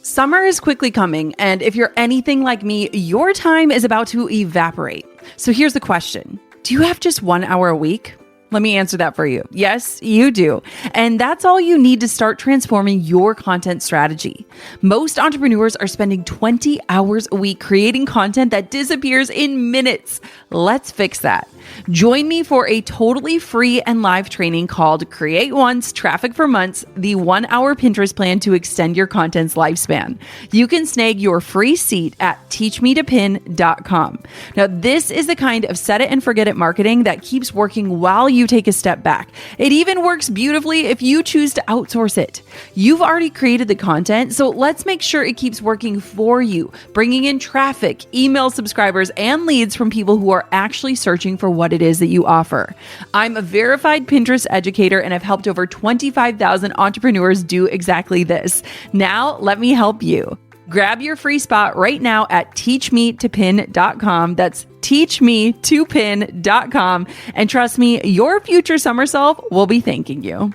Summer is quickly coming, and if you're anything like me, your time is about to evaporate. So here's the question. Do you have just 1 hour a week? Let me answer that for you. Yes, you do. And that's all you need to start transforming your content strategy. Most entrepreneurs are spending 20 hours a week creating content that disappears in minutes. Let's fix that. Join me for a totally free and live training called Create Once, Traffic for Months, the 1 hour Pinterest plan to extend your content's lifespan. You can snag your free seat at teachmetopin.com. Now, this is the kind of set it and forget it marketing that keeps working while you take a step back. It even works beautifully if you choose to outsource it. You've already created the content, so let's make sure it keeps working for you, bringing in traffic, email subscribers, and leads from people who are actually searching for what it is that you offer. I'm a verified Pinterest educator and I've helped over 25,000 entrepreneurs do exactly this. Now, let me help you. Grab your free spot right now at teachmetopin.com. That's teachmetopin.com. And trust me, your future summer self will be thanking you.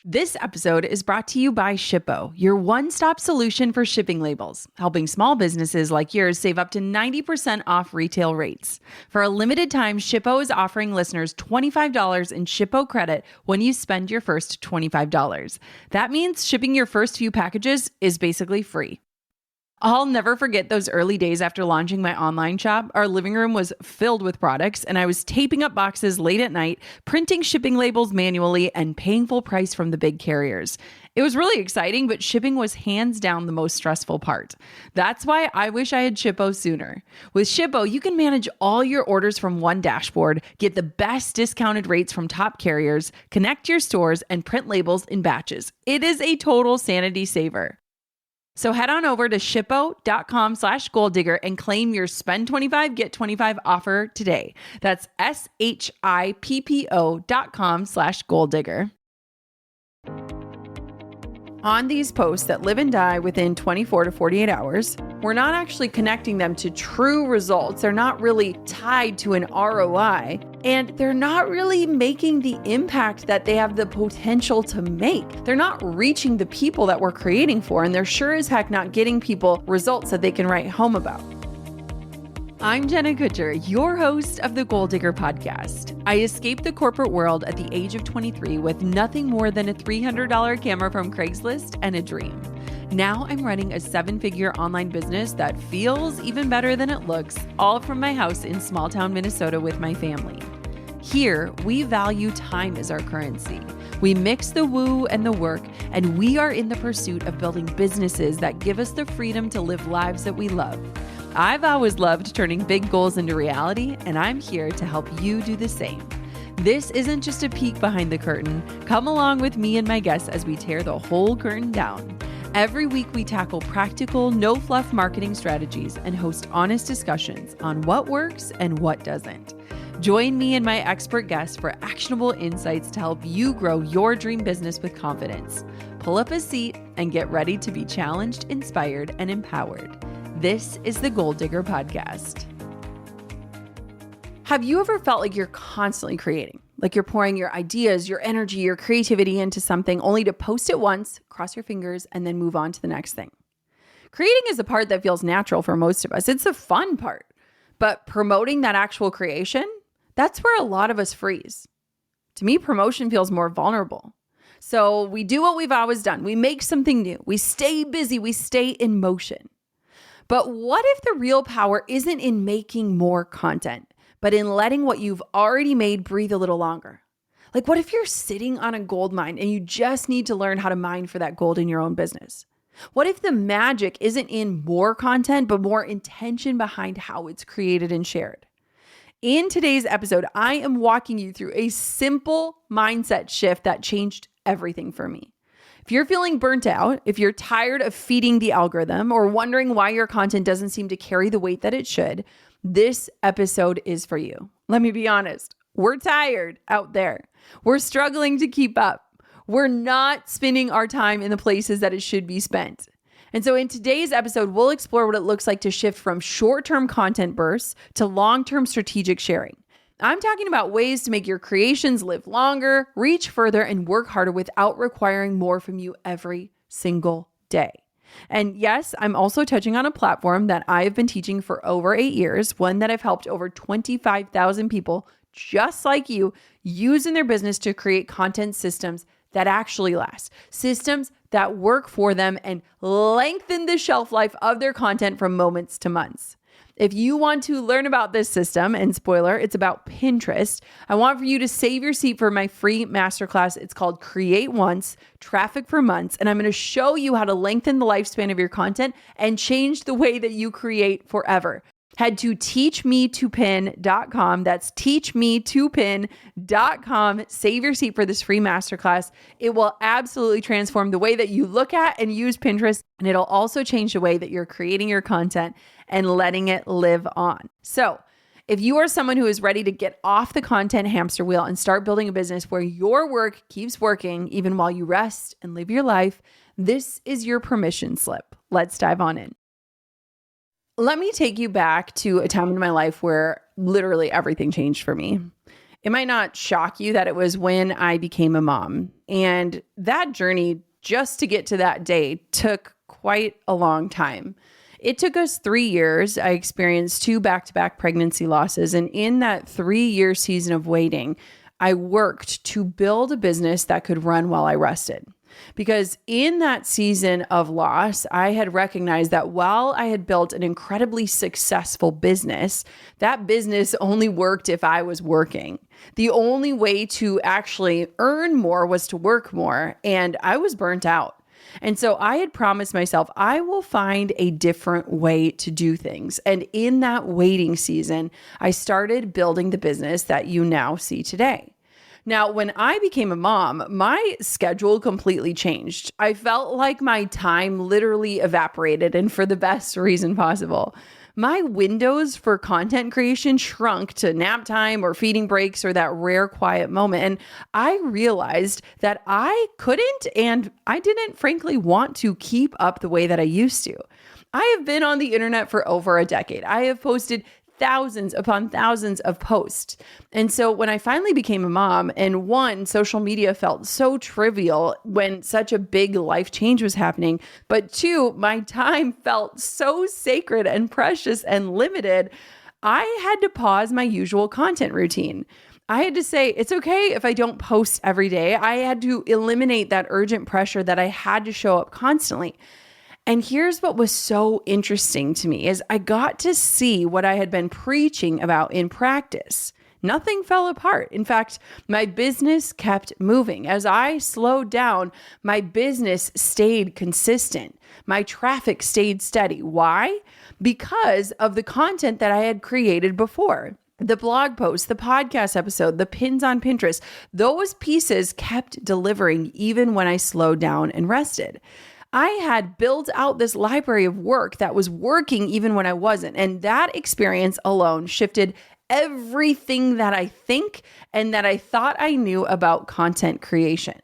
This episode is brought to you by Shippo, your one-stop solution for shipping labels, helping small businesses like yours save up to 90% off retail rates. For a limited time, Shippo is offering listeners $25 in Shippo credit when you spend your first $25. That means shipping your first few packages is basically free. I'll never forget those early days after launching my online shop. Our living room was filled with products, and I was taping up boxes late at night, printing shipping labels manually, and paying full price from the big carriers. It was really exciting, but shipping was hands down the most stressful part. That's why I wish I had Shippo sooner. With Shippo, you can manage all your orders from one dashboard, get the best discounted rates from top carriers, connect your stores, and print labels in batches. It is a total sanity saver. So head on over to shippo.com/goaldigger and claim your spend 25, get 25 offer today. That's shippo.com/goaldigger. On these posts that live and die within 24 to 48 hours, we're not actually connecting them to true results. They're not really tied to an ROI, and they're not really making the impact that they have the potential to make. They're not reaching the people that we're creating for, and they're sure as heck not getting people results that they can write home about. I'm Jenna Kutcher, your host of the Goal Digger podcast. I escaped the corporate world at the age of 23 with nothing more than a $300 camera from Craigslist and a dream. Now I'm running a 7-figure online business that feels even better than it looks, all from my house in small town Minnesota with my family. Here, we value time as our currency. We mix the woo and the work, and we are in the pursuit of building businesses that give us the freedom to live lives that we love. I've always loved turning big goals into reality, and I'm here to help you do the same. This isn't just a peek behind the curtain. Come along with me and my guests as we tear the whole curtain down. Every week, we tackle practical, no-fluff marketing strategies and host honest discussions on what works and what doesn't. Join me and my expert guests for actionable insights to help you grow your dream business with confidence. Pull up a seat and get ready to be challenged, inspired, and empowered. This is the Goal Digger podcast. Have you ever felt like you're constantly creating? Like you're pouring your ideas, your energy, your creativity into something only to post it once, cross your fingers, and then move on to the next thing? Creating is the part that feels natural for most of us. It's the fun part. But promoting that actual creation, that's where a lot of us freeze. To me, promotion feels more vulnerable. So we do what we've always done. We make something new. We stay busy. We stay in motion. But what if the real power isn't in making more content, but in letting what you've already made breathe a little longer? Like, what if you're sitting on a gold mine and you just need to learn how to mine for that gold in your own business? What if the magic isn't in more content, but more intention behind how it's created and shared? In today's episode, I am walking you through a simple mindset shift that changed everything for me. If you're feeling burnt out, if you're tired of feeding the algorithm or wondering why your content doesn't seem to carry the weight that it should, this episode is for you. Let me be honest. We're tired out there. We're struggling to keep up. We're not spending our time in the places that it should be spent. And so in today's episode, we'll explore what it looks like to shift from short-term content bursts to long-term strategic sharing. I'm talking about ways to make your creations live longer, reach further, and work harder without requiring more from you every single day. And yes, I'm also touching on a platform that I've been teaching for over 8 years, one that I've helped over 25,000 people just like you use in their business to create content systems that actually last, systems that work for them and lengthen the shelf life of their content from moments to months. If you want to learn about this system, and spoiler, it's about Pinterest, I want for you to save your seat for my free masterclass. It's called Create Once, Traffic for Months, and I'm going to show you how to lengthen the lifespan of your content and change the way that you create forever. Head to teachme2pin.com. That's teachme2pin.com. Save your seat for this free masterclass. It will absolutely transform the way that you look at and use Pinterest, and it'll also change the way that you're creating your content and letting it live on. So if you are someone who is ready to get off the content hamster wheel and start building a business where your work keeps working even while you rest and live your life, this is your permission slip. Let's dive on in. Let me take you back to a time in my life where literally everything changed for me. It might not shock you that it was when I became a mom. And that journey just to get to that day took quite a long time. It took us 3 years. I experienced 2 back-to-back pregnancy losses. And in that 3-year season of waiting, I worked to build a business that could run while I rested. Because in that season of loss, I had recognized that while I had built an incredibly successful business, that business only worked if I was working. The only way to actually earn more was to work more, and I was burnt out. And so I had promised myself, I will find a different way to do things. And in that waiting season, I started building the business that you now see today. Now, when I became a mom, my schedule completely changed. I felt like my time literally evaporated, and for the best reason possible. My windows for content creation shrunk to nap time or feeding breaks or that rare quiet moment. And I realized that I couldn't and I didn't frankly want to keep up the way that I used to. I have been on the internet for over a decade. I have posted thousands upon thousands of posts. And so when I finally became a mom, and one, social media felt so trivial when such a big life change was happening, but two, my time felt so sacred and precious and limited, I had to pause my usual content routine. I had to say, it's okay if I don't post every day. I had to eliminate that urgent pressure that I had to show up constantly. And here's what was so interesting to me is I got to see what I had been preaching about in practice. Nothing fell apart. In fact, my business kept moving. As I slowed down, my business stayed consistent. My traffic stayed steady. Why? Because of the content that I had created before. The blog post, the podcast episode, the pins on Pinterest, those pieces kept delivering even when I slowed down and rested. I had built out this library of work that was working even when I wasn't. And that experience alone shifted everything that I think and that I thought I knew about content creation.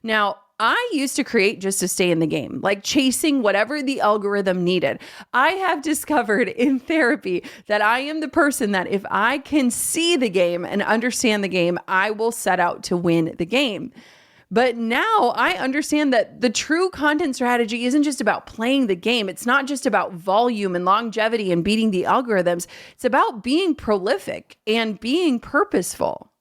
Now, I used to create just to stay in the game, like chasing whatever the algorithm needed. I have discovered in therapy that I am the person that if I can see the game and understand the game, I will set out to win the game. But now I understand that the true content strategy isn't just about playing the game. It's not just about volume and longevity and beating the algorithms. It's about being prolific and being purposeful.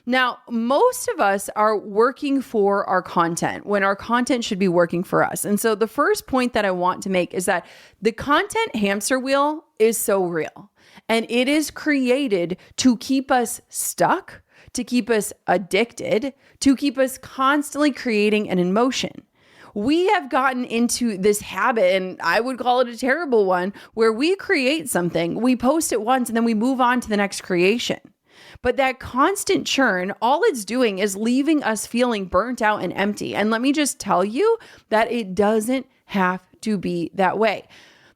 Now, most of us are working for our content when our content should be working for us. And so the first point that I want to make is that the content hamster wheel is so real, and it is created to keep us stuck, to keep us addicted, to keep us constantly creating an emotion. We have gotten into this habit, and I would call it a terrible one, where we create something, we post it once, and then we move on to the next creation. But that constant churn, all it's doing is leaving us feeling burnt out and empty. And let me just tell you that it doesn't have to be that way.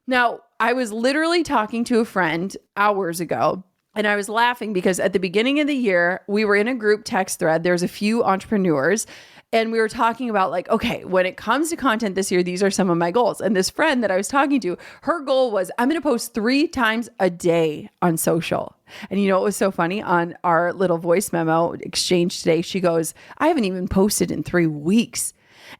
Now, I was literally talking to a friend hours ago, And I was laughing because at the beginning of the year, we were in a group text thread. There's a few entrepreneurs and we were talking about like, okay, when it comes to content this year, these are some of my goals. And this friend that I was talking to, her goal was I'm going to post 3 times a day on social. And you know, it was so funny on our little voice memo exchange today. She goes, I haven't even posted in 3 weeks.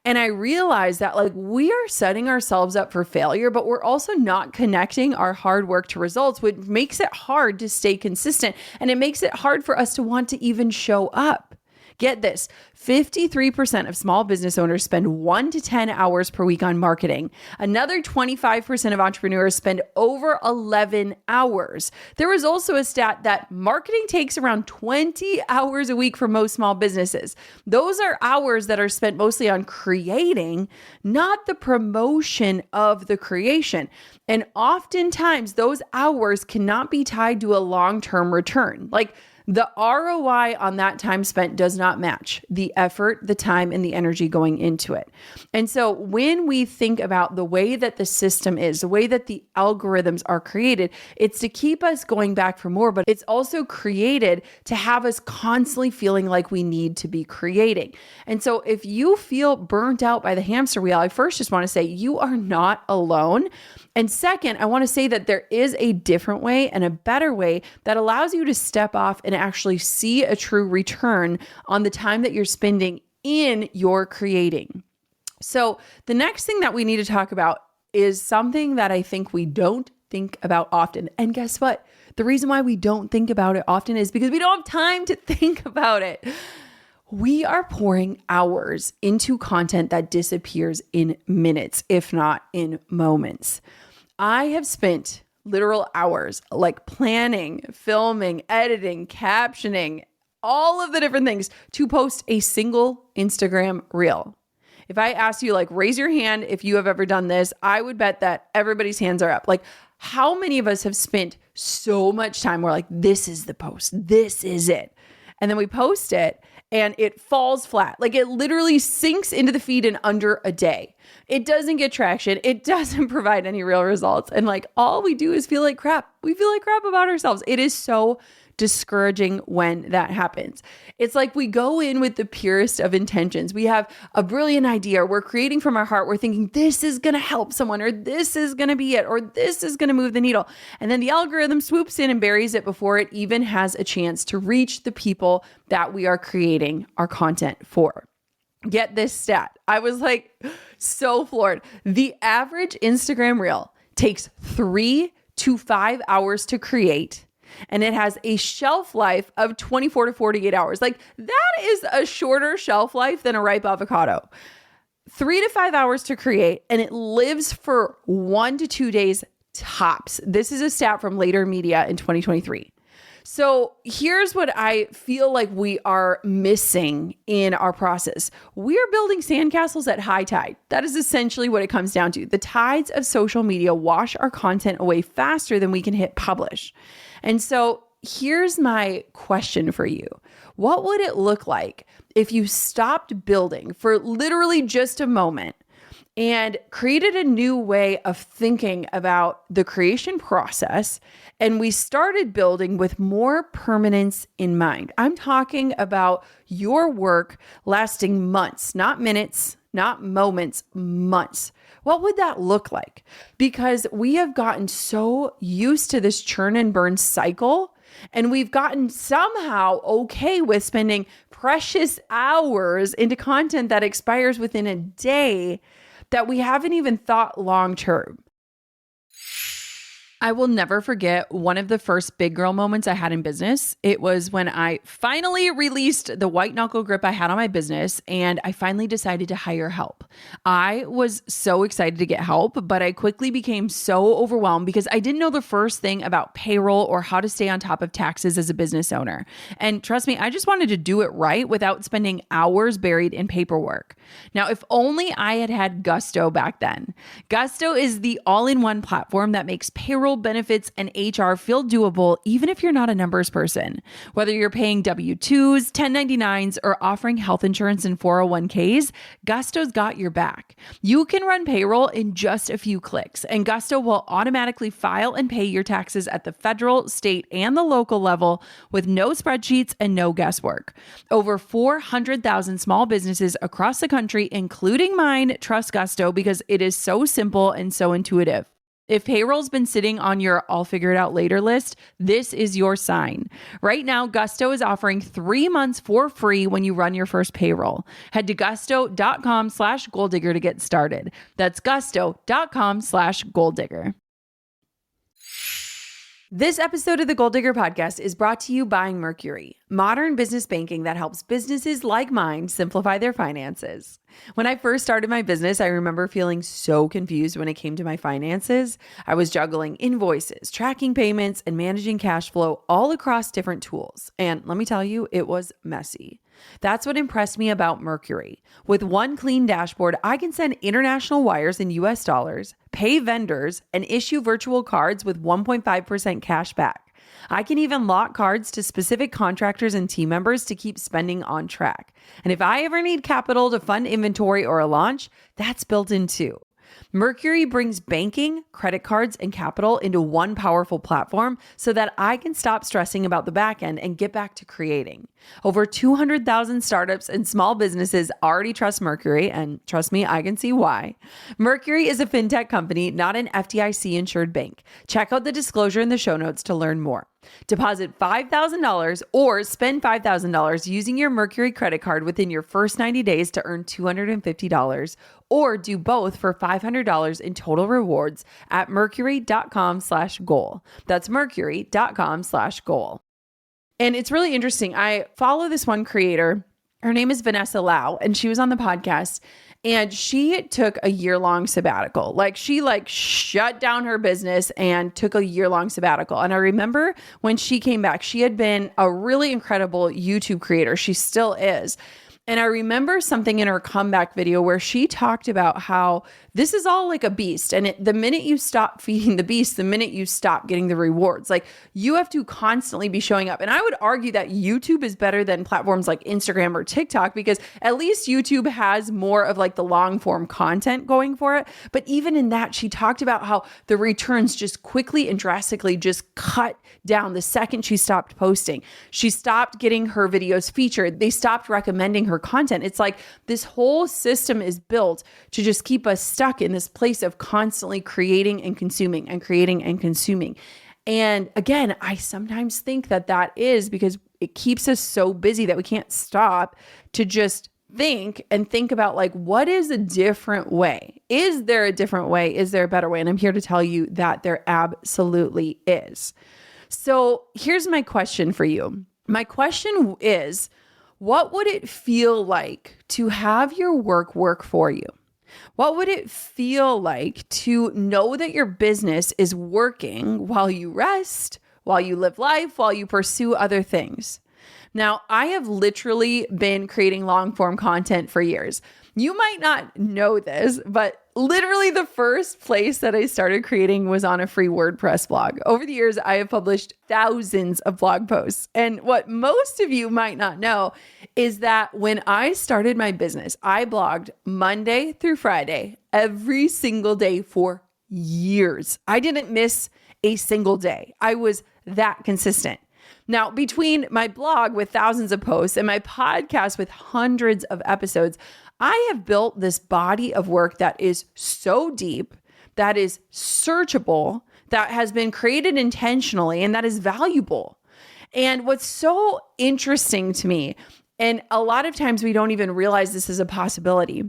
And I realized that like we are setting ourselves up for failure, but we're also not connecting our hard work to results, which makes it hard to stay consistent. And it makes it hard for us to want to even show up. Get this, 53% of small business owners spend 1 to 10 hours per week on marketing. Another 25% of entrepreneurs spend over 11 hours. There was also a stat that marketing takes around 20 hours a week for most small businesses. Those are hours that are spent mostly on creating, not the promotion of the creation. And oftentimes those hours cannot be tied to a long-term return. Like the ROI on that time spent does not match the effort, the time, and the energy going into it. And so when we think about the way that the system is, the way that the algorithms are created, it's to keep us going back for more, but it's also created to have us constantly feeling like we need to be creating. And so if you feel burnt out by the hamster wheel, I first just want to say you are not alone. And second, I want to say that there is a different way and a better way that allows you to step off and actually see a true return on the time that you're spending in your creating. So the next thing that we need to talk about is something that I think we don't think about often. And guess what? The reason why we don't think about it often is because we don't have time to think about it. We are pouring hours into content that disappears in minutes, if not in moments. I have spent literal hours like planning, filming, editing, captioning, all of the different things to post a single Instagram reel. If I asked you, like, raise your hand if you have ever done this, I would bet that everybody's hands are up. Like, how many of us have spent so much time where like, this is the post, this is it. And then we post it and it falls flat. Like it literally sinks into the feed in under a day. It doesn't get traction. It doesn't provide any real results. And like all we do is feel like crap. We feel like crap about ourselves. It is so discouraging when that happens. It's like we go in with the purest of intentions. We have a brilliant idea. We're creating from our heart. We're thinking this is going to help someone, or this is going to be it, or this is going to move the needle. And then the algorithm swoops in and buries it before it even has a chance to reach the people that we are creating our content for. Get this stat. I was like so floored. The average Instagram reel takes 3 to 5 hours to create. And it has a shelf life of 24 to 48 hours. Like that is a shorter shelf life than a ripe avocado. 3 to 5 hours to create, and it lives for 1 to 2 days tops. This is a stat from Later Media in 2023. So here's what I feel like we are missing in our process. We are building sandcastles at high tide. That is essentially what it comes down to. The tides of social media wash our content away faster than we can hit publish. And so here's my question for you. What would it look like if you stopped building for literally just a moment and created a new way of thinking about the creation process, and we started building with more permanence in mind? I'm talking about your work lasting months, not minutes, not moments, months. What would that look like? Because we have gotten so used to this churn and burn cycle, and we've gotten somehow okay with spending precious hours into content that expires within a day that we haven't even thought long term. I will never forget one of the first big girl moments I had in business. It was when I finally released the white knuckle grip I had on my business, and I finally decided to hire help. I was so excited to get help, but I quickly became so overwhelmed because I didn't know the first thing about payroll or how to stay on top of taxes as a business owner. And trust me, I just wanted to do it right without spending hours buried in paperwork. Now, if only I had had Gusto back then. Gusto is the all-in-one platform that makes payroll payroll, benefits, and HR feel doable even if you're not a numbers person. Whether you're paying W-2s, 1099s, or offering health insurance and 401ks, Gusto's got your back. You can run payroll in just a few clicks, and Gusto will automatically file and pay your taxes at the federal, state, and the local level with no spreadsheets and no guesswork. Over 400,000 small businesses across the country, including mine, trust Gusto because it is so simple and so intuitive. If payroll's been sitting on your I'll figure it out later list, this is your sign. Right now, Gusto is offering 3 months for free when you run your first payroll. Head to gusto.com/goaldigger to get started. That's gusto.com/goaldigger. This episode of the Goal Digger Podcast is brought to you by Mercury, modern business banking that helps businesses like mine simplify their finances. When I first started my business, I remember feeling so confused when it came to my finances. I was juggling invoices, tracking payments, and managing cash flow all across different tools. And let me tell you, it was messy. That's what impressed me about Mercury. With one clean dashboard, I can send international wires in US dollars, pay vendors, and issue virtual cards with 1.5% cash back. I can even lock cards to specific contractors and team members to keep spending on track. And if I ever need capital to fund inventory or a launch, that's built in too. Mercury brings banking, credit cards, and capital into one powerful platform so that I can stop stressing about the back end and get back to creating. Over 200,000 startups and small businesses already trust Mercury, and trust me, I can see why. Mercury is a fintech company, not an FDIC-insured bank. Check out the disclosure in the show notes to learn more. Deposit $5,000 or spend $5,000 using your Mercury credit card within your first 90 days to earn $250, or do both for $500 in total rewards at mercury.com/goal. That's mercury.com/goal. And it's really interesting. I follow this one creator. Her name is Vanessa Lau, and she was on the podcast. And she took a year-long sabbatical. She shut down her business and took a year-long sabbatical. And I remember when she came back, she had been a really incredible YouTube creator. She still is. And I remember something in her comeback video where she talked about how this is all like a beast. And the minute you stop feeding the beast, the minute you stop getting the rewards, you have to constantly be showing up. And I would argue that YouTube is better than platforms like Instagram or TikTok because at least YouTube has more of the long form content going for it. But even in that, she talked about how the returns just quickly and drastically just cut down the second she stopped posting. She stopped getting her videos featured. They stopped recommending her content. It's like this whole system is built to just keep us stuck in this place of constantly creating and consuming and creating and consuming. And again, I sometimes think that is because it keeps us so busy that we can't stop to just think about what is a different way? Is there a different way? Is there a better way? And I'm here to tell you that there absolutely is. So here's my question for you. My question is, what would it feel like to have your work for you? What would it feel like to know that your business is working while you rest, while you live life, while you pursue other things? Now, I have literally been creating long form content for years. You might not know this, but literally the first place that I started creating was on a free WordPress blog. Over the years, I have published thousands of blog posts. And what most of you might not know is that when I started my business, I blogged Monday through Friday, every single day for years. I didn't miss a single day. I was that consistent. Now, between my blog with thousands of posts and my podcast with hundreds of episodes, I have built this body of work that is so deep, that is searchable, that has been created intentionally, and that is valuable. And what's so interesting to me, and a lot of times we don't even realize this is a possibility,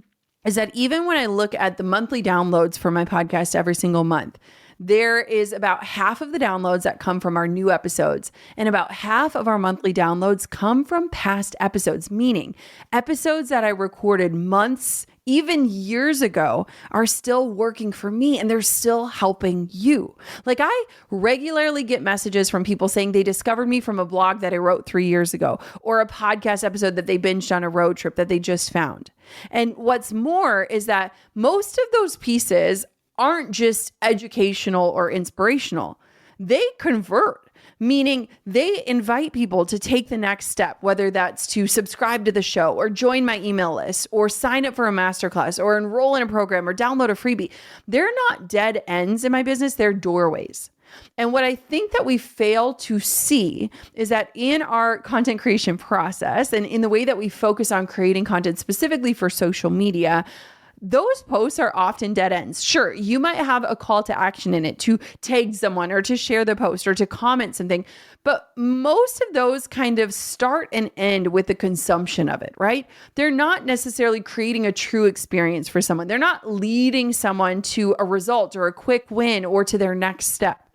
is that even when I look at the monthly downloads for my podcast every single month, there is about half of the downloads that come from our new episodes, and about half of our monthly downloads come from past episodes, meaning episodes that I recorded months, even years ago, are still working for me and they're still helping you. I regularly get messages from people saying they discovered me from a blog that I wrote 3 years ago, or a podcast episode that they binged on a road trip that they just found. And what's more is that most of those pieces aren't just educational or inspirational. They convert, meaning they invite people to take the next step, whether that's to subscribe to the show or join my email list or sign up for a masterclass or enroll in a program or download a freebie. They're not dead ends in my business, they're doorways. And what I think that we fail to see is that in our content creation process and in the way that we focus on creating content specifically for social media, those posts are often dead ends. Sure, you might have a call to action in it to tag someone or to share the post or to comment something, but most of those kind of start and end with the consumption of it, right? They're not necessarily creating a true experience for someone. They're not leading someone to a result or a quick win or to their next step.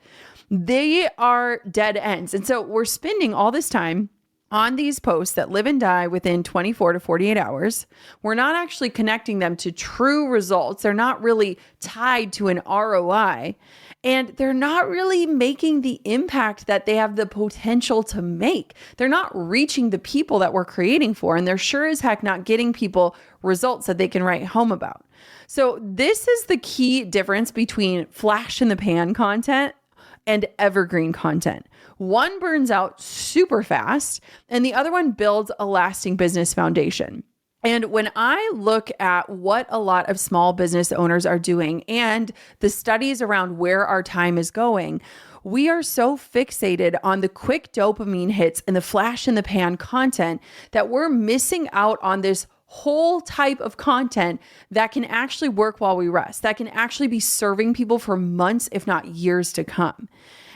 They are dead ends. And so we're spending all this time on these posts that live and die within 24 to 48 hours. We're not actually connecting them to true results. They're not really tied to an ROI, and they're not really making the impact that they have the potential to make. They're not reaching the people that we're creating for, and they're sure as heck not getting people results that they can write home about. So this is the key difference between flash in the pan content and evergreen content. One burns out super fast, and the other one builds a lasting business foundation. And when I look at what a lot of small business owners are doing and the studies around where our time is going, we are so fixated on the quick dopamine hits and the flash in the pan content that we're missing out on this whole type of content that can actually work while we rest, that can actually be serving people for months, if not years to come.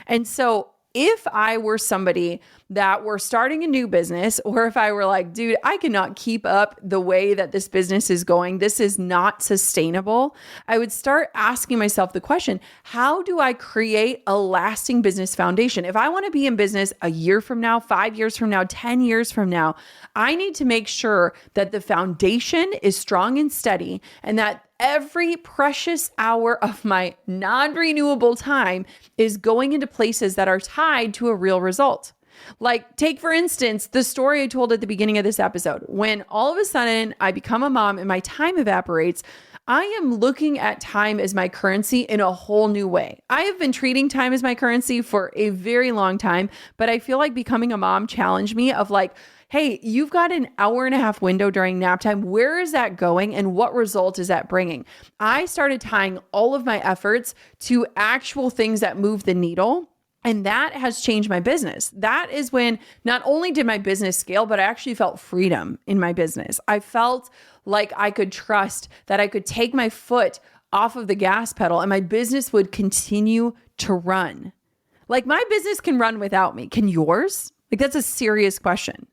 And so if I were somebody that were starting a new business, or if I were like, dude, I cannot keep up the way that this business is going, this is not sustainable, I would start asking myself the question, how do I create a lasting business foundation? If I want to be in business a year from now, 5 years from now, 10 years from now, I need to make sure that the foundation is strong and steady, and that every precious hour of my non-renewable time is going into places that are tied to a real result. Like, take for instance, the story I told at the beginning of this episode. When all of a sudden I become a mom and my time evaporates, I am looking at time as my currency in a whole new way. I have been treating time as my currency for a very long time, but I feel like becoming a mom challenged me of like, hey, you've got an hour and a half window during nap time. Where is that going and what result is that bringing? I started tying all of my efforts to actual things that move the needle. And that has changed my business. That is when not only did my business scale, but I actually felt freedom in my business. I felt like I could trust that I could take my foot off of the gas pedal and my business would continue to run. Like, my business can run without me. Can yours? Like, that's a serious question.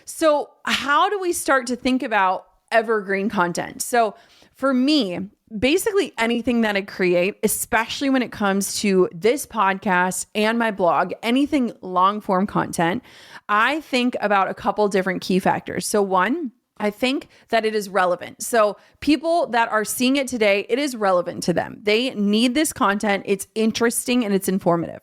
So how do we start to think about evergreen content? So for me, basically anything that I create, especially when it comes to this podcast and my blog, anything long form content, I think about a couple different key factors. So one, I think that it is relevant. So people that are seeing it today, it is relevant to them. They need this content. It's interesting and it's informative.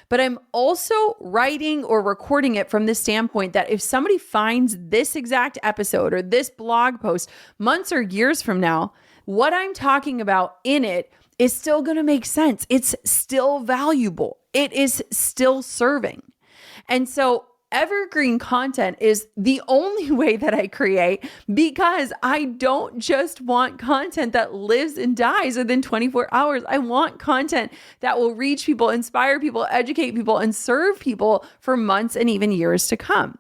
But I'm also writing or recording it from the standpoint that if somebody finds this exact episode or this blog post months or years from now, what I'm talking about in it is still going to make sense. It's still valuable. It is still serving. And so evergreen content is the only way that I create, because I don't just want content that lives and dies within 24 hours. I want content that will reach people, inspire people, educate people, and serve people for months and even years to come.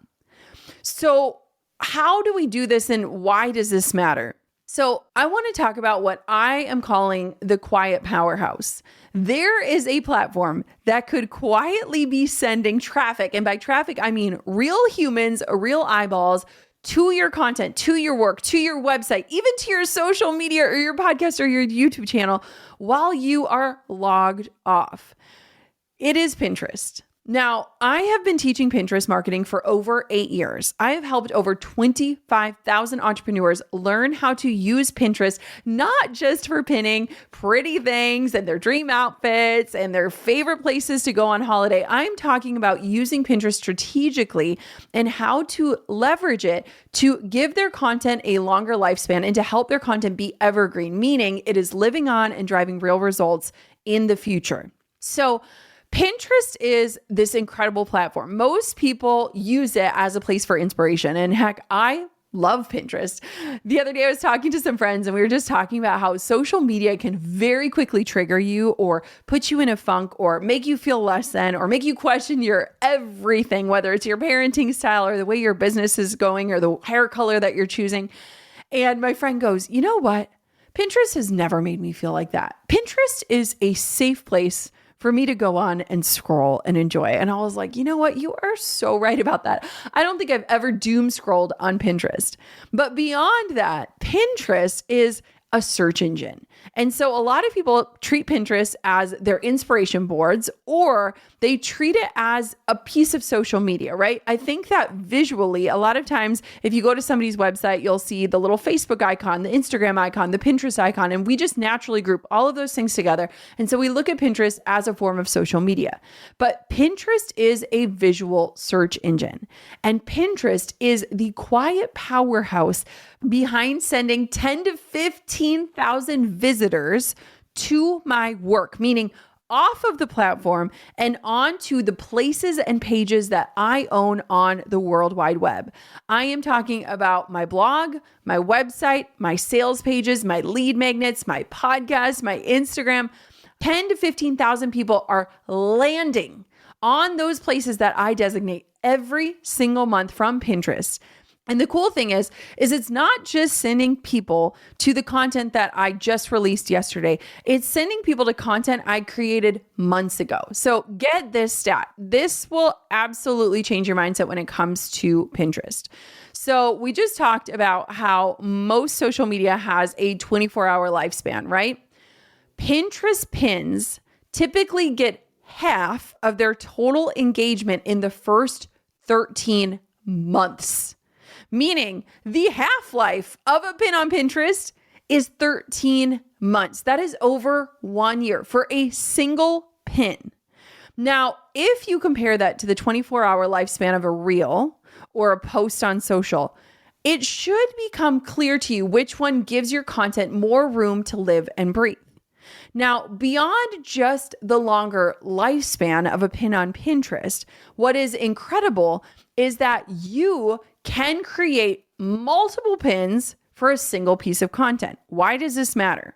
So how do we do this, and why does this matter? So I want to talk about what I am calling the quiet powerhouse. There is a platform that could quietly be sending traffic, and by traffic, I mean real humans, real eyeballs, to your content, to your work, to your website, even to your social media or your podcast or your YouTube channel while you are logged off. It is Pinterest. Now, I have been teaching Pinterest marketing for over 8 years. I have helped over 25,000 entrepreneurs learn how to use Pinterest, not just for pinning pretty things and their dream outfits and their favorite places to go on holiday. I'm talking about using Pinterest strategically and how to leverage it to give their content a longer lifespan and to help their content be evergreen, meaning it is living on and driving real results in the future. So, Pinterest is this incredible platform. Most people use it as a place for inspiration. And heck, I love Pinterest. The other day I was talking to some friends and we were just talking about how social media can very quickly trigger you or put you in a funk or make you feel less than or make you question your everything, whether it's your parenting style or the way your business is going or the hair color that you're choosing. And my friend goes, you know what? Pinterest has never made me feel like that. Pinterest is a safe place for me to go on and scroll and enjoy. And I was like, you know what? You are so right about that. I don't think I've ever doom scrolled on Pinterest. But beyond that, Pinterest is a search engine. And so a lot of people treat Pinterest as their inspiration boards, or they treat it as a piece of social media, right? I think that visually, a lot of times, if you go to somebody's website, you'll see the little Facebook icon, the Instagram icon, the Pinterest icon, and we just naturally group all of those things together. And so we look at Pinterest as a form of social media. But Pinterest is a visual search engine. And Pinterest is the quiet powerhouse behind sending 10 to 15,000 visitors to my work, meaning off of the platform and onto the places and pages that I own on the World Wide Web. I am talking about my blog, my website, my sales pages, my lead magnets, my podcast, my Instagram. 10 to 15,000 people are landing on those places that I designate every single month from Pinterest. And the cool thing is it's not just sending people to the content that I just released yesterday. It's sending people to content I created months ago. So get this stat. This will absolutely change your mindset when it comes to Pinterest. So we just talked about how most social media has a 24-hour lifespan, right? Pinterest pins typically get half of their total engagement in the first 13 months. Meaning the half-life of a pin on Pinterest is 13 months. That is over 1 year for a single pin. Now, if you compare that to the 24-hour lifespan of a reel or a post on social, it should become clear to you which one gives your content more room to live and breathe. Now, beyond just the longer lifespan of a pin on Pinterest, what is incredible is that you can create multiple pins for a single piece of content. Why does this matter?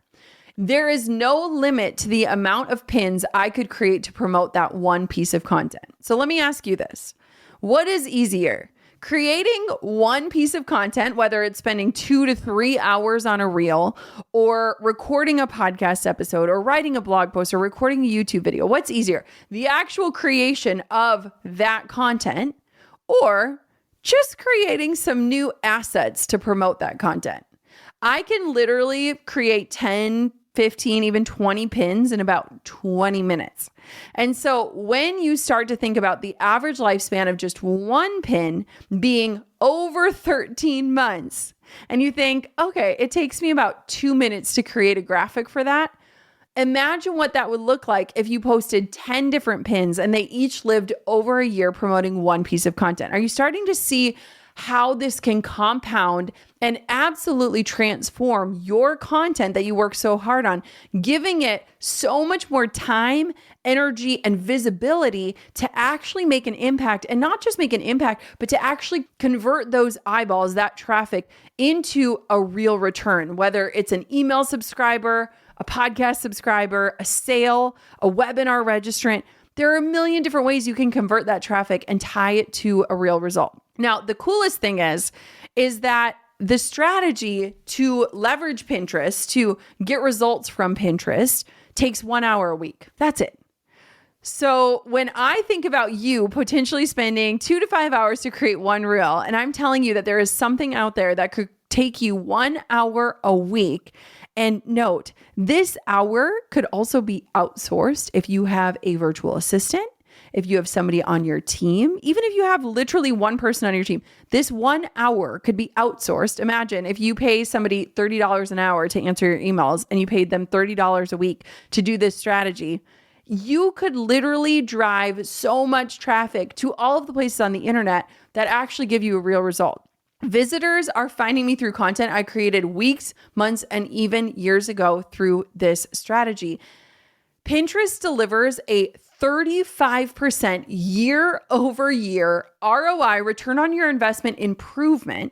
There is no limit to the amount of pins I could create to promote that one piece of content. So let me ask you this. What is easier? Creating one piece of content, whether it's spending 2 to 3 hours on a reel or recording a podcast episode or writing a blog post or recording a YouTube video. What's easier? The actual creation of that content or just creating some new assets to promote that content? I can literally create 10, 15, even 20 pins in about 20 minutes. And so when you start to think about the average lifespan of just one pin being over 13 months, and you think, okay, it takes me about 2 minutes to create a graphic for that. Imagine what that would look like if you posted 10 different pins and they each lived over a year promoting one piece of content. Are you starting to see how this can compound and absolutely transform your content that you work so hard on, giving it so much more time, energy, and visibility to actually make an impact, and not just make an impact, but to actually convert those eyeballs, that traffic, into a real return, whether it's an email subscriber, a podcast subscriber, a sale, a webinar registrant. There are a million different ways you can convert that traffic and tie it to a real result. Now, the coolest thing is that the strategy to leverage Pinterest, to get results from Pinterest, takes 1 hour a week. That's it. So when I think about you potentially spending 2 to 5 hours to create one reel, and I'm telling you that there is something out there that could take you 1 hour a week. And note, this hour could also be outsourced if you have a virtual assistant, if you have somebody on your team, even if you have literally one person on your team, this 1 hour could be outsourced. Imagine if you pay somebody $30 an hour to answer your emails and you paid them $30 a week to do this strategy. You could literally drive so much traffic to all of the places on the internet that actually give you a real result. Visitors are finding me through content I created weeks, months, and even years ago through this strategy. Pinterest delivers a 35% year-over-year ROI, return on your investment improvement,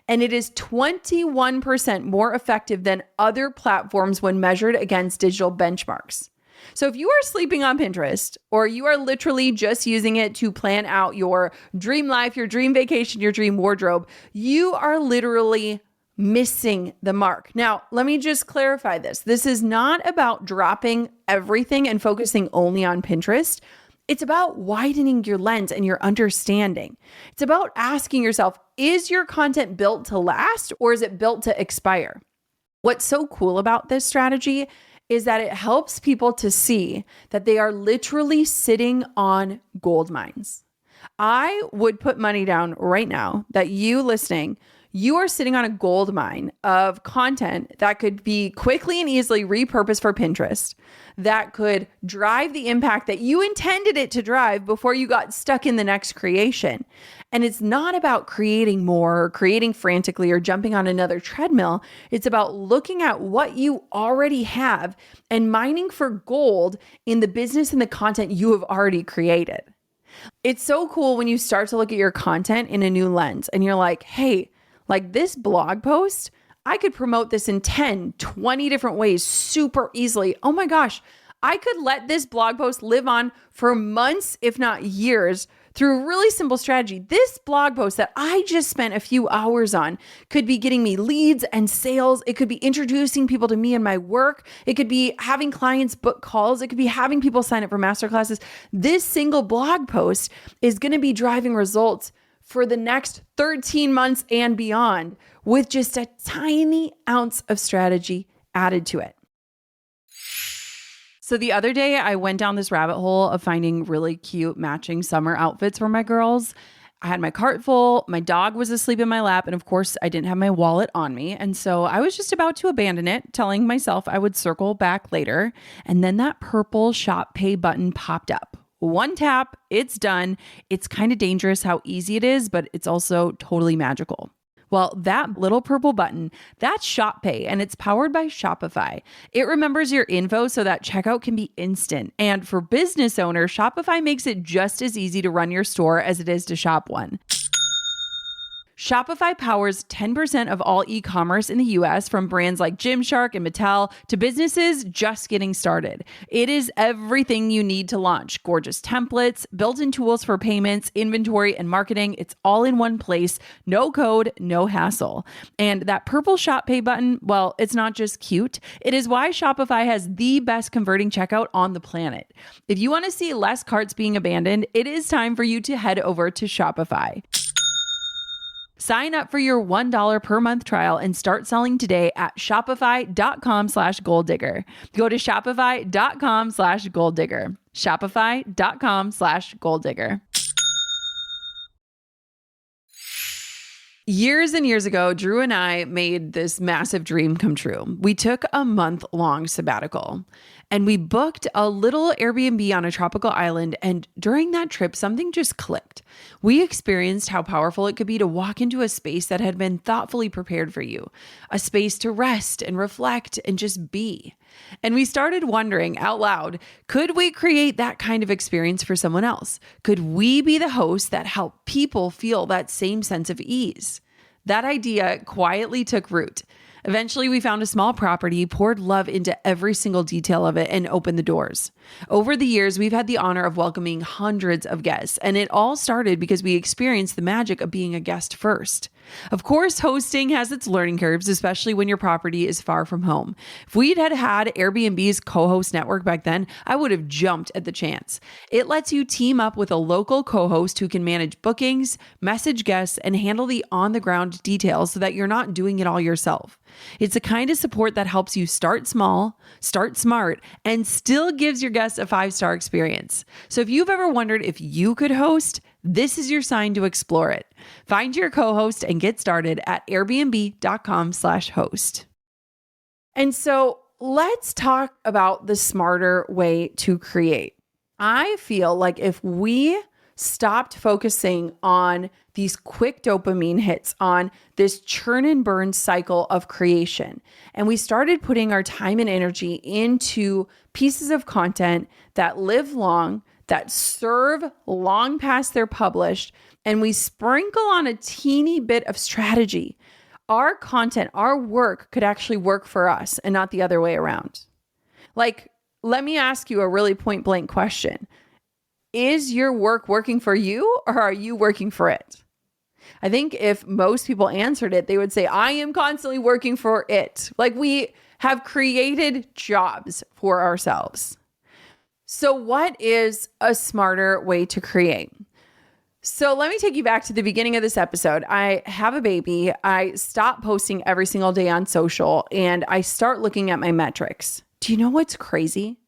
and it is 21% more effective than other platforms when measured against digital benchmarks. So if you are sleeping on Pinterest, or you are literally just using it to plan out your dream life, your dream vacation, your dream wardrobe, you are literally missing the mark. Now, let me just clarify this. This is not about dropping everything and focusing only on Pinterest. It's about widening your lens and your understanding. It's about asking yourself, is your content built to last or is it built to expire? What's so cool about this strategy is that it helps people to see that they are literally sitting on gold mines. I would put money down right now that you listening, you are sitting on a gold mine of content that could be quickly and easily repurposed for Pinterest, that could drive the impact that you intended it to drive before you got stuck in the next creation. And it's not about creating more or creating frantically or jumping on another treadmill. It's about looking at what you already have and mining for gold in the business and the content you have already created. It's so cool when you start to look at your content in a new lens and you're like, hey, like this blog post, I could promote this in 10, 20 different ways super easily. Oh my gosh, I could let this blog post live on for months, if not years, through a really simple strategy. This blog post that I just spent a few hours on could be getting me leads and sales. It could be introducing people to me and my work. It could be having clients book calls. It could be having people sign up for masterclasses. This single blog post is going to be driving results for the next 13 months and beyond with just a tiny ounce of strategy added to it. So the other day I went down this rabbit hole of finding really cute matching summer outfits for my girls. I had my cart full, my dog was asleep in my lap, and of course I didn't have my wallet on me. And so I was just about to abandon it, telling myself I would circle back later. And then that purple shop pay button popped up. One tap, it's done. It's kind of dangerous how easy it is, but it's also totally magical. Well, that little purple button, that's Shop Pay, and it's powered by Shopify. It remembers your info so that checkout can be instant. And for business owners, Shopify makes it just as easy to run your store as it is to shop one. Shopify powers 10% of all e-commerce in the US, from brands like Gymshark and Mattel to businesses just getting started. It is everything you need to launch. Gorgeous templates, built-in tools for payments, inventory, and marketing. It's all in one place. No code, no hassle. And that purple Shop Pay button, well, it's not just cute. It is why Shopify has the best converting checkout on the planet. If you want to see less carts being abandoned, it is time for you to head over to Shopify. Sign up for your $1 per month trial and start selling today at shopify.com/goaldigger. Go to shopify.com/goaldigger. Shopify.com/goaldigger. Years and years ago, Drew and I made this massive dream come true. We took a month-long sabbatical and we booked a little Airbnb on a tropical island. And during that trip, something just clicked. We experienced how powerful it could be to walk into a space that had been thoughtfully prepared for you, a space to rest and reflect and just be. And we started wondering out loud, could we create that kind of experience for someone else? Could we be the host that helped people feel that same sense of ease? That idea quietly took root. Eventually, we found a small property, poured love into every single detail of it, and opened the doors. Over the years, we've had the honor of welcoming hundreds of guests, and it all started because we experienced the magic of being a guest first. Of course, hosting has its learning curves, especially when your property is far from home. If we'd had Airbnb's co-host network back then, I would have jumped at the chance. It lets you team up with a local co-host who can manage bookings, message guests, and handle the on-the-ground details so that you're not doing it all yourself. It's the kind of support that helps you start small, start smart, and still gives your guests a 5-star experience. So if you've ever wondered if you could host, this is your sign to explore it. Find your co-host and get started at airbnb.com/host. And so let's talk about the smarter way to create. I feel like if we stopped focusing on these quick dopamine hits, on this churn and burn cycle of creation, and we started putting our time and energy into pieces of content that live long, that serve long past they're published, and we sprinkle on a teeny bit of strategy, our content, our work could actually work for us and not the other way around. Like, let me ask you a really point blank question. Is your work working for you, or are you working for it? I think if most people answered it, they would say, I am constantly working for it. Like, we have created jobs for ourselves. So what is a smarter way to create? So let me take you back to the beginning of this episode. I have a baby. I stop posting every single day on social, and I start looking at my metrics. Do you know what's crazy?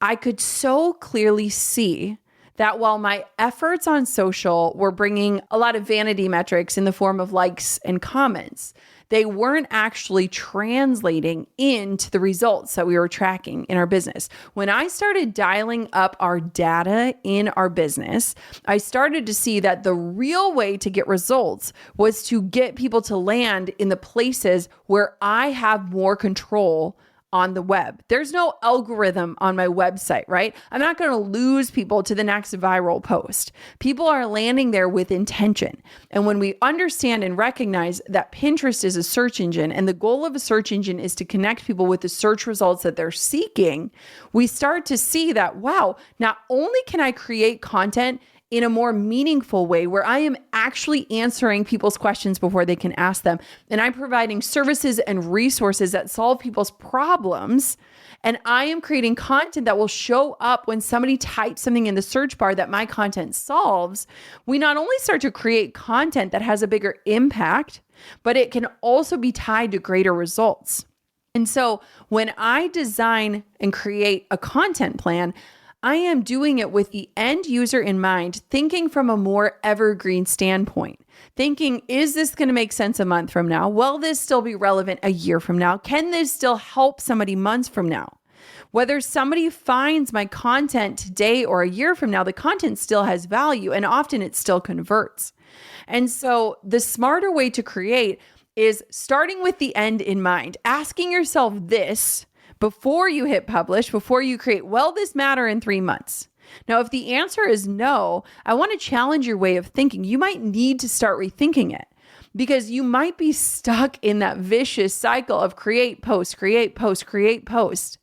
I could so clearly see that while my efforts on social were bringing a lot of vanity metrics in the form of likes and comments, they weren't actually translating into the results that we were tracking in our business. When I started dialing up our data in our business, I started to see that the real way to get results was to get people to land in the places where I have more control on the web. There's no algorithm on my website, right? I'm not going to lose people to the next viral post. People are landing there with intention. And when we understand and recognize that Pinterest is a search engine, and the goal of a search engine is to connect people with the search results that they're seeking, we start to see that, wow, not only can I create content in a more meaningful way where I am actually answering people's questions before they can ask them, and I'm providing services and resources that solve people's problems, and I am creating content that will show up when somebody types something in the search bar that my content solves, we not only start to create content that has a bigger impact, but it can also be tied to greater results. And so when I design and create a content plan, I am doing it with the end user in mind, thinking from a more evergreen standpoint, thinking, is this going to make sense a month from now? Will this still be relevant a year from now? Can this still help somebody months from now? Whether somebody finds my content today or a year from now, the content still has value, and often it still converts. And so the smarter way to create is starting with the end in mind, asking yourself this before you hit publish, before you create, will this matter in 3 months? Now, if the answer is no, I want to challenge your way of thinking. You might need to start rethinking it, because you might be stuck in that vicious cycle of create, post, create, post, create, post.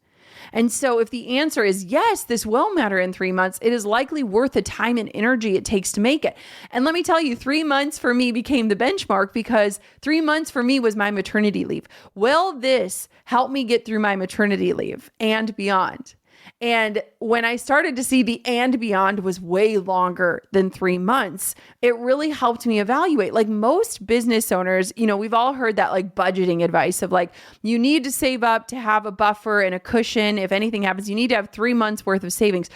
And so if the answer is yes, this will matter in 3 months, it is likely worth the time and energy it takes to make it. And let me tell you, 3 months for me became the benchmark, because 3 months for me was my maternity leave. Will this help me get through my maternity leave and beyond? And when I started to see the and beyond was way longer than 3 months, it really helped me evaluate. Like most business owners, we've all heard that like budgeting advice of like, you need to save up to have a buffer and a cushion. If anything happens, you need to have 3 months worth of savings.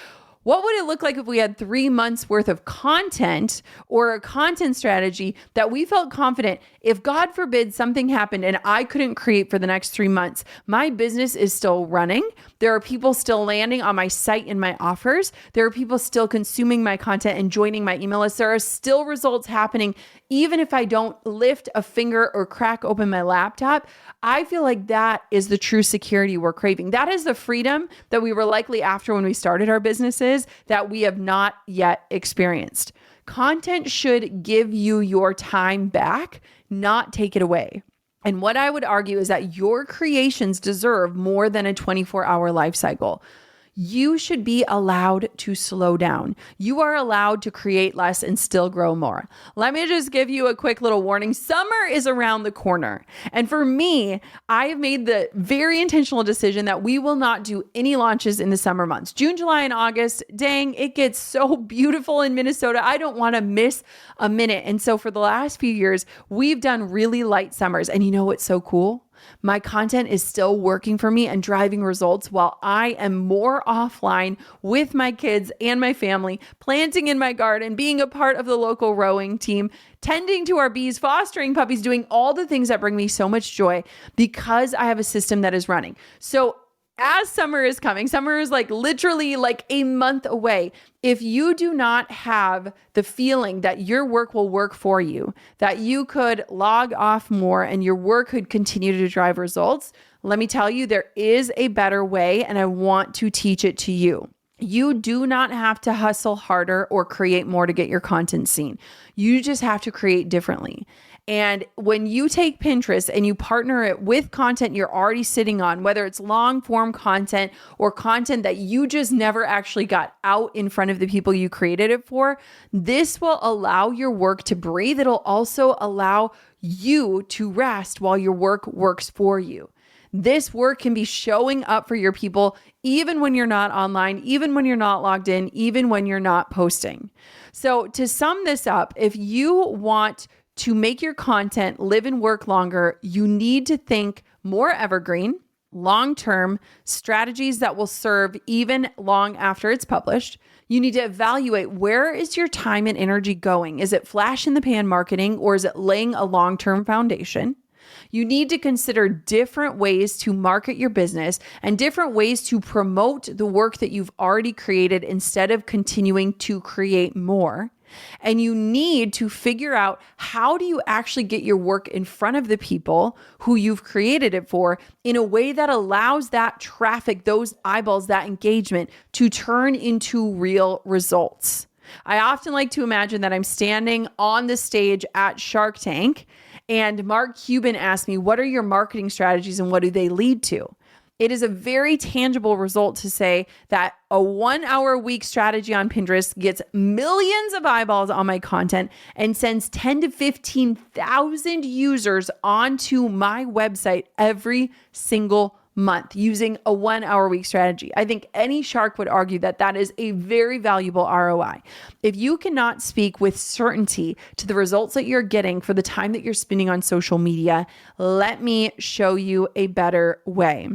What would it look like if we had 3 months worth of content or a content strategy that we felt confident if God forbid something happened and I couldn't create for the next 3 months, my business is still running. There are people still landing on my site and my offers. There are people still consuming my content and joining my email list. There are still results happening. Even if I don't lift a finger or crack open my laptop, I feel like that is the true security we're craving. That is the freedom that we were likely after when we started our businesses that we have not yet experienced. Content should give you your time back, not take it away. And what I would argue is that your creations deserve more than a 24-hour life cycle. you should be allowed to slow down. You are allowed to create less and still grow more. Let me just give you a quick little warning. Summer is around the corner. And for me, I have made the very intentional decision that we will not do any launches in the summer months. June, July, and August, dang, it gets so beautiful in Minnesota. I don't want to miss a minute. And so for the last few years, we've done really light summers. And you know what's so cool? My content is still working for me and driving results while I am more offline with my kids and my family, planting in my garden, being a part of the local rowing team, tending to our bees, fostering puppies, doing all the things that bring me so much joy because I have a system that is running. So as summer is coming, summer is literally a month away. If you do not have the feeling that your work will work for you, that you could log off more and your work could continue to drive results, let me tell you, there is a better way, and I want to teach it to you. You do not have to hustle harder or create more to get your content seen. You just have to create differently. And when you take Pinterest and you partner it with content you're already sitting on, whether it's long form content or content that you just never actually got out in front of the people you created it for, this will allow your work to breathe. It'll also allow you to rest while your work works for you. This work can be showing up for your people even when you're not online, even when you're not logged in, even when you're not posting. So to sum this up, if you want to make your content live and work longer, you need to think more evergreen, long-term strategies that will serve even long after it's published. You need to evaluate, where is your time and energy going? Is it flash in the pan marketing, or is it laying a long-term foundation? You need to consider different ways to market your business and different ways to promote the work that you've already created instead of continuing to create more. And you need to figure out, how do you actually get your work in front of the people who you've created it for in a way that allows that traffic, those eyeballs, that engagement to turn into real results. I often like to imagine that I'm standing on the stage at Shark Tank and Mark Cuban asked me, what are your marketing strategies and what do they lead to? It is a very tangible result to say that a 1 hour a week strategy on Pinterest gets millions of eyeballs on my content and sends 10 to 15,000 users onto my website every single month using a 1 hour a week strategy. I think any shark would argue that that is a very valuable ROI. If you cannot speak with certainty to the results that you're getting for the time that you're spending on social media, let me show you a better way.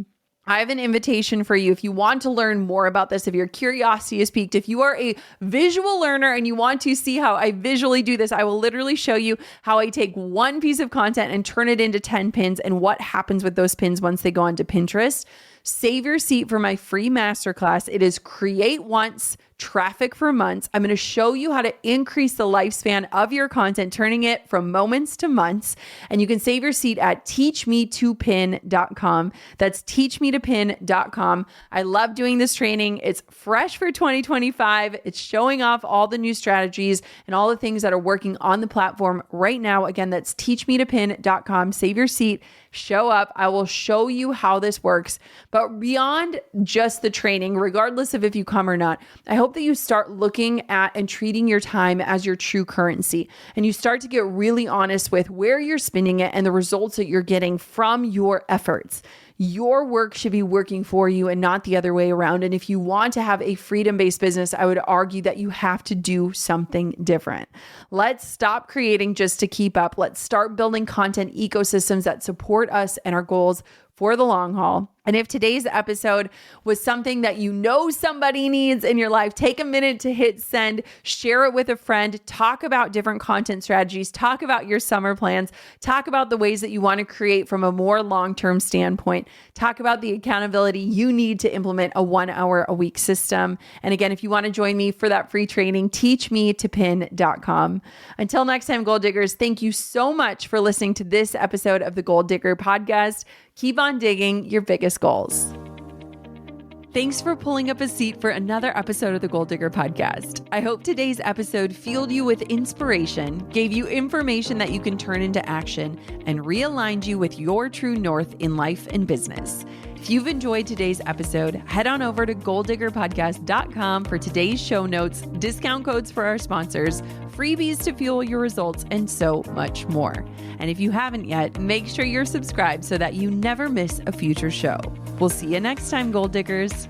I have an invitation for you. If you want to learn more about this, if your curiosity is piqued, if you are a visual learner and you want to see how I visually do this, I will literally show you how I take one piece of content and turn it into 10 pins and what happens with those pins once they go onto Pinterest. Save your seat for my free masterclass. It is Create Once, Traffic for Months. I'm going to show you how to increase the lifespan of your content, turning it from moments to months. And you can save your seat at teachmetopin.com. That's teachmetopin.com. I love doing this training. It's fresh for 2025. It's showing off all the new strategies and all the things that are working on the platform right now. Again, that's teachmetopin.com. Save your seat. Show up. I will show you how this works. But beyond just the training, regardless of if you come or not, I hope that you start looking at and treating your time as your true currency. And you start to get really honest with where you're spending it and the results that you're getting from your efforts. Your work should be working for you and not the other way around. And if you want to have a freedom-based business, I would argue that you have to do something different. Let's stop creating just to keep up. Let's start building content ecosystems that support us and our goals for the long haul. And if today's episode was something that you know somebody needs in your life, take a minute to hit send, share it with a friend, talk about different content strategies, talk about your summer plans, talk about the ways that you want to create from a more long-term standpoint, talk about the accountability you need to implement a 1 hour a week system. And again, if you want to join me for that free training, teachmetopin.com. Until next time, Goal Diggers, thank you so much for listening to this episode of the Goal Digger podcast. Keep on digging your biggest goals. Thanks for pulling up a seat for another episode of the Goal Digger Podcast. I hope today's episode fueled you with inspiration, gave you information that you can turn into action, and realigned you with your true north in life and business. If you've enjoyed today's episode, head on over to goaldiggerpodcast.com for today's show notes, discount codes for our sponsors, freebies to fuel your results, and so much more. And if you haven't yet, make sure you're subscribed so that you never miss a future show. We'll see you next time, Goal Diggers.